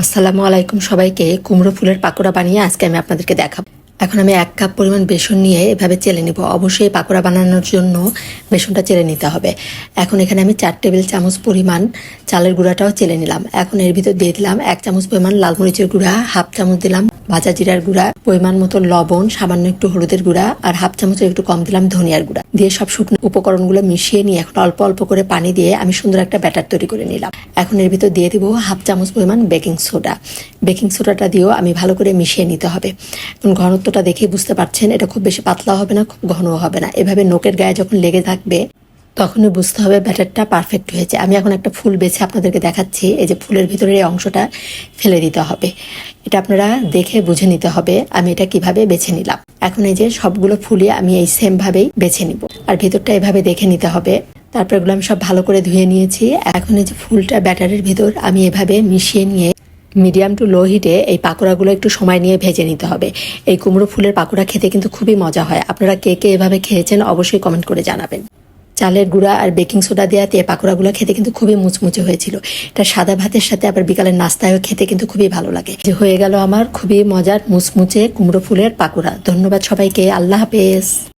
আসসালামু আলাইকুম সবাইকে। কুমড়ো ফুলের পাকোড়া বানিয়ে আজকে আমি আপনাদেরকে দেখাবো। এখন আমি 1 কাপ পরিমাণ বেসন নিয়ে এভাবে চেলে নিব। অবশ্যই পাকোড়া বানানোর জন্য বেসনটা চেলে নিতে হবে। এখন এখানে আমি 4 টেবিল চামচ পরিমাণ চালের গুঁড়াটাও চেলে নিলাম। এখন এর ভিতর দিয়ে দিলাম 1 চামচ পরিমাণ লাল মরিচের গুঁড়া, হাফ চামচ দিলাম ভাজা জিরার গুঁড়া, পরিমাণ মতো লবণ, সামান্য একটু হলুদের গুঁড়া আর হাফ চামচের একটু কম দিলাম ধনিয়ার গুঁড়া দিয়ে সব শুকনো উপকরণগুলো মিশিয়ে নিয়ে এখন অল্প অল্প করে পানি দিয়ে আমি সুন্দর একটা ব্যাটার তৈরি করে নিলাম। এখন এর ভিতর দিয়ে দিব হাফ চামচ পরিমাণ বেকিং সোডা। বেকিং সোডাটা দিয়েও আমি ভালো করে মিশিয়ে নিতে হবে। এখন ঘনত্বটা দেখে বুঝতে পারছেন, এটা খুব বেশি পাতলা হবে না, খুব ঘনও হবে না। এভাবে নোকের গায়ে যখন লেগে থাকবে তখনই বুঝতে হবে ব্যাটারটা পারফেক্ট হয়েছে। আমি এখন একটা ফুল বেছে আপনাদেরকে দেখাচ্ছি। এই যে ফুলের ভিতরের এই অংশটা ফেলে দিতে হবে, এটা আপনারা দেখে বুঝে নিতে হবে আমি এটা কিভাবে বেছে নিলাম। এখন এই যে সবগুলো ফুলিয়ে আমি এই সেম ভাবেই বেছে নিব, আর ভিতরটা এভাবে দেখে নিতে হবে। তারপর এগুলো আমি সব ভালো করে ধুয়ে নিয়েছি। এখন এই যে ফুলটা ব্যাটারের ভিতর আমি এভাবে মিশিয়ে নিয়ে মিডিয়াম টু লো হিটে এই পাকোড়াগুলো একটু সময় নিয়ে ভেজে নিতে হবে। এই কুমড়ো ফুলের পাকোড়া খেতে কিন্তু খুবই মজা হয়। আপনারা কে কে এভাবে খেয়েছেন অবশ্যই কমেন্ট করে জানাবেন। চালের গুঁড়া আর বেকিং সোডা দেওয়াতে পাকোড়াগুলো খেতে কিন্তু খুবই মুচমুচে হয়েছিল। এটা সাদা ভাতের সাথে আবার বিকালের নাস্তায়ও খেতে কিন্তু খুবই ভালো লাগে। যে হয়ে গেল আমার খুবই মজার মুচমুচে কুমড়ো ফুলের পাকোড়া। ধন্যবাদ সবাইকে। আল্লাহ হাফেজ।